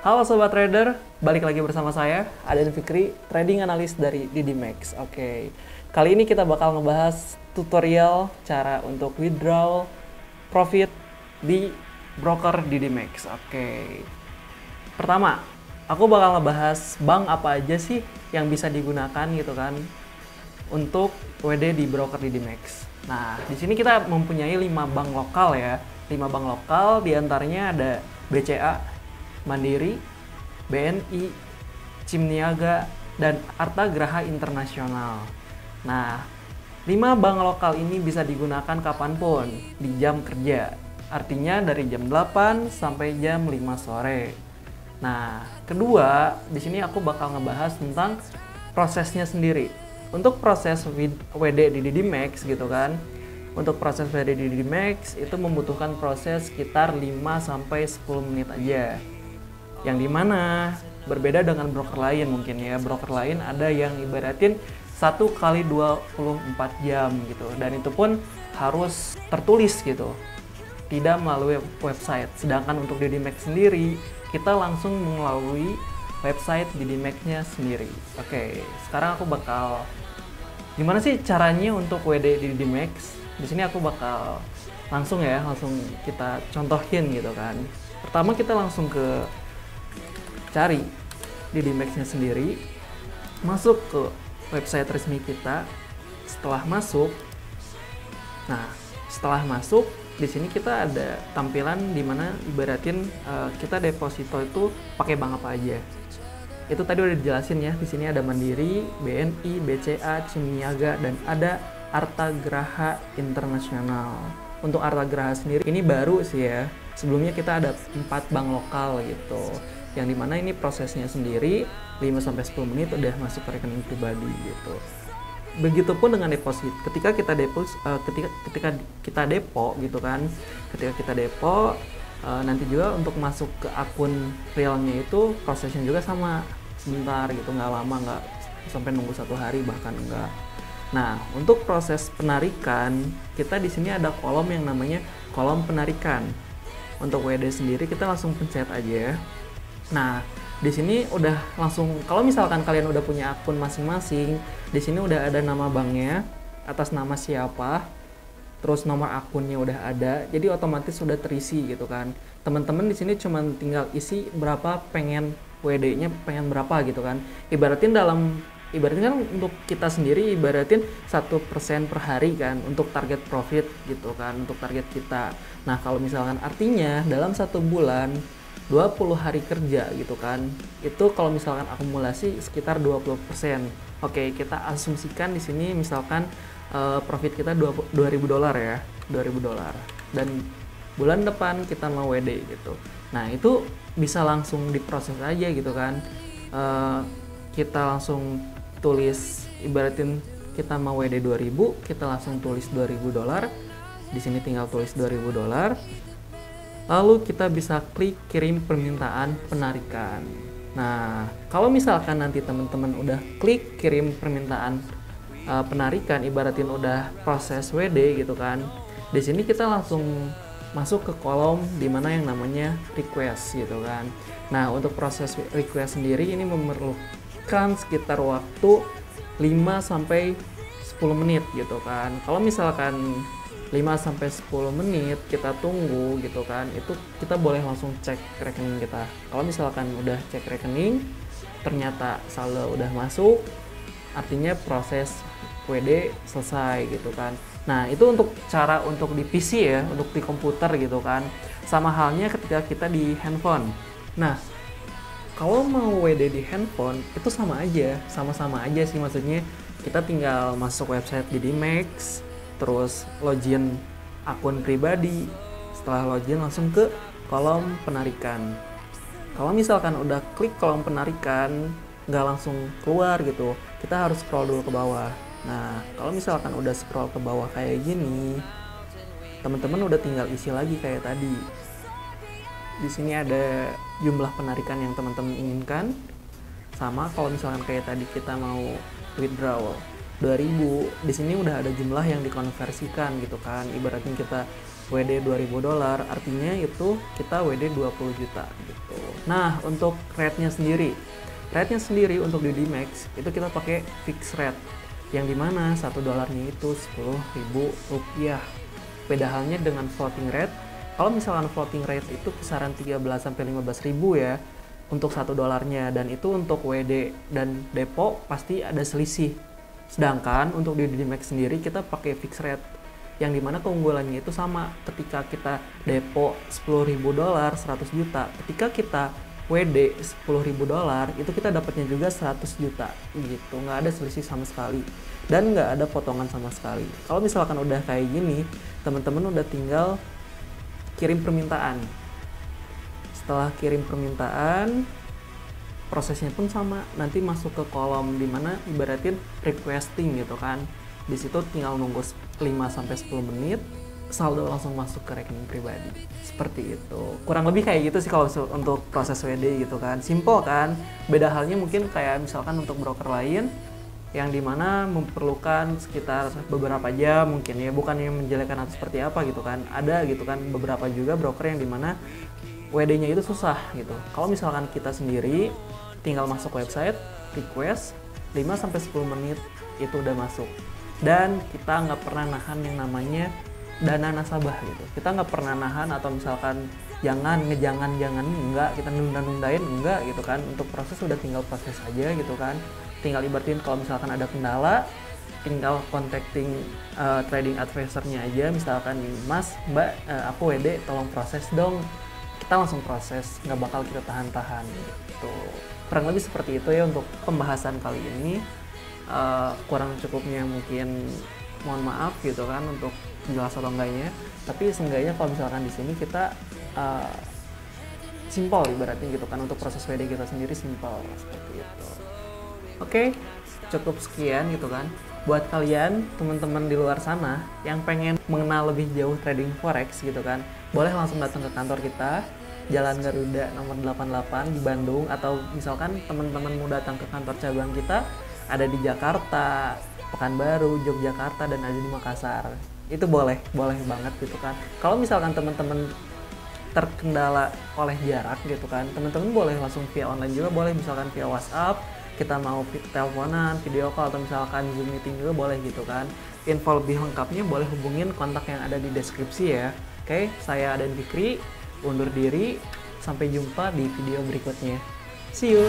Halo Sobat Trader, balik lagi bersama saya, Aden Fikri, trading analis dari DDMax. Oke, kali ini kita bakal ngebahas tutorial cara untuk withdraw profit di broker DDMax. Oke, pertama, aku bakal ngebahas bank apa aja sih yang bisa digunakan gitu kan untuk WD di broker DDMax. Nah, di sini kita mempunyai 5 bank lokal ya. 5 bank lokal, diantaranya ada BCA, Mandiri, BNI, Cimniaga, dan Arta Graha Internasional. Nah, 5 bank lokal ini bisa digunakan kapanpun di jam kerja. Artinya dari jam 8 sampai jam 5 sore. Nah, kedua, di sini aku bakal ngebahas tentang prosesnya sendiri. Untuk proses WD di DDMax gitu kan. Untuk proses WD di DDMax itu membutuhkan proses sekitar 5 sampai 10 menit aja. Yang dimana berbeda dengan broker lain mungkin ya. Broker lain ada yang ibaratin 1 kali 24 jam gitu. Dan itu pun harus tertulis gitu. Tidak melalui website. Sedangkan untuk DDMax sendiri, kita langsung melalui website DDMax-nya sendiri. Oke, sekarang aku bakal gimana sih caranya untuk WD di DDMax? Di sini aku bakal langsung kita contohin gitu kan. Pertama kita langsung ke cari DDMax-nya sendiri, masuk ke website resmi kita. Setelah masuk, di sini kita ada tampilan dimana ibaratin kita deposito itu pakai bank apa aja. Itu tadi udah dijelasin ya. Di sini ada Mandiri, BNI, BCA, Cimniaga, dan ada Arta Graha Internasional. Untuk Arta Graha sendiri ini baru sih ya. Sebelumnya kita ada 4 bank lokal gitu. Yang dimana ini prosesnya sendiri 5-10 menit udah masuk ke rekening pribadi gitu. Begitupun dengan deposit. Ketika kita depo gitu kan. Ketika kita depo nanti juga untuk masuk ke akun realnya itu prosesnya juga sama, sebentar gitu, nggak lama, nggak sampai nunggu 1 hari bahkan enggak. Nah, untuk proses penarikan kita di sini ada kolom yang namanya kolom penarikan. Untuk WD sendiri kita langsung pencet aja. Nah, di sini udah langsung, kalau misalkan kalian udah punya akun masing-masing, di sini udah ada nama banknya, atas nama siapa, terus nomor akunnya udah ada, jadi otomatis sudah terisi gitu kan. Teman-teman di sini cuma tinggal isi berapa pengen WD-nya, pengen berapa gitu kan. Ibaratin kan untuk kita sendiri ibaratin 1% per hari kan untuk target profit gitu kan, untuk target kita. Nah, kalau misalkan artinya dalam 1 bulan 20 hari kerja gitu kan, itu kalau misalkan akumulasi sekitar 20%. Oke, kita asumsikan di sini misalkan profit kita $2.000 ya, $2.000, dan bulan depan kita mau WD gitu. Nah, itu bisa langsung diproses aja gitu kan. Kita langsung tulis, ibaratin kita mau WD 2.000, kita langsung tulis $2.000. Di sini tinggal tulis $2.000. Lalu kita bisa klik kirim permintaan penarikan. Nah, kalau misalkan nanti teman-teman udah klik kirim permintaan penarikan, ibaratin udah proses WD gitu kan. Di sini kita langsung masuk ke kolom dimana yang namanya request gitu kan. Nah, untuk proses request sendiri ini memerlukan sekitar waktu 5-10 menit gitu kan. Kalau misalkan 5-10 menit kita tunggu gitu kan, itu kita boleh langsung cek rekening kita. Kalau misalkan udah cek rekening ternyata saldo udah masuk, artinya proses WD selesai gitu kan. Nah, itu untuk cara untuk di PC ya, untuk di komputer gitu kan. Sama halnya ketika kita di handphone. Nah, kalau mau WD di handphone itu sama-sama aja sih, maksudnya kita tinggal masuk website DDMax, terus login akun pribadi. Setelah login langsung ke kolom penarikan. Kalau misalkan udah klik kolom penarikan nggak langsung keluar gitu, kita harus scroll dulu ke bawah. Nah, kalau misalkan udah scroll ke bawah kayak gini, teman-teman udah tinggal isi lagi kayak tadi. Di sini ada jumlah penarikan yang teman-teman inginkan. Sama kalau misalkan kayak tadi kita mau withdrawal. 2000. Di sini udah ada jumlah yang dikonversikan gitu kan. Ibaratnya kita WD $2.000, artinya itu kita WD 20 juta gitu. Nah, untuk rate-nya sendiri. Rate-nya sendiri untuk di Dmax itu kita pakai fixed rate. Yang dimana $1 itu Rp10.000. Beda halnya dengan floating rate. Kalau misalkan floating rate itu kisaran 13 sampai 15.000 ya untuk $1, dan itu untuk WD dan depo pasti ada selisih. Sedangkan untuk di Dmax sendiri kita pakai fixed rate, yang dimana keunggulannya itu sama. Ketika kita depo $10.000 100 juta, ketika kita WD $10.000 itu kita dapatnya juga 100 juta gitu, nggak ada selisih sama sekali dan nggak ada potongan sama sekali. Kalau misalkan udah kayak gini, teman-teman udah tinggal kirim permintaan. Setelah kirim permintaan, prosesnya pun sama, nanti masuk ke kolom dimana ibaratin requesting gitu kan. Di situ tinggal nunggu 5-10 menit, saldo langsung masuk ke rekening pribadi. Seperti itu. Kurang lebih kayak gitu sih kalau untuk proses WD gitu kan. Simple kan? Beda halnya mungkin kayak misalkan untuk broker lain yang dimana memerlukan sekitar beberapa jam mungkin ya, bukannya menjelekkan atau seperti apa gitu kan. Ada gitu kan beberapa juga broker yang dimana WD-nya itu susah gitu. Kalau misalkan kita sendiri tinggal masuk website, request, 5-10 menit itu udah masuk. Dan kita nggak pernah nahan yang namanya dana nasabah gitu. Kita nggak pernah nahan atau misalkan jangan enggak, kita nunda-nundain enggak gitu kan. Untuk proses udah tinggal proses aja gitu kan. Tinggal ibatin kalau misalkan ada kendala, tinggal contacting trading advisor-nya aja, misalkan Mas, Mbak, aku WD tolong proses dong. Kita langsung proses, nggak bakal kita tahan-tahan gitu. Kurang lebih seperti itu ya untuk pembahasan kali ini. Kurang cukupnya mungkin mohon maaf gitu kan untuk jelas atau enggaknya, tapi seenggaknya kalau misalkan di sini kita simpel ibaratnya gitu kan, untuk proses WD kita sendiri simpel seperti itu. Oke, cukup sekian gitu kan. Buat kalian teman-teman di luar sana yang pengen mengenal lebih jauh trading forex gitu kan, boleh langsung datang ke kantor kita, Jalan Garuda nomor 88 di Bandung, atau misalkan teman-teman mau datang ke kantor cabang kita ada di Jakarta, Pekanbaru, Yogyakarta, dan ada di Makassar. Itu boleh banget gitu kan. Kalau misalkan teman-teman terkendala oleh jarak gitu kan, teman-teman boleh langsung via online juga, boleh misalkan via WhatsApp, kita mau teleponan, video call, atau misalkan Zoom meeting juga boleh gitu kan. Info lebih lengkapnya boleh hubungin kontak yang ada di deskripsi ya. Oke, saya Adan Fikri, undur diri, sampai jumpa di video berikutnya. See you!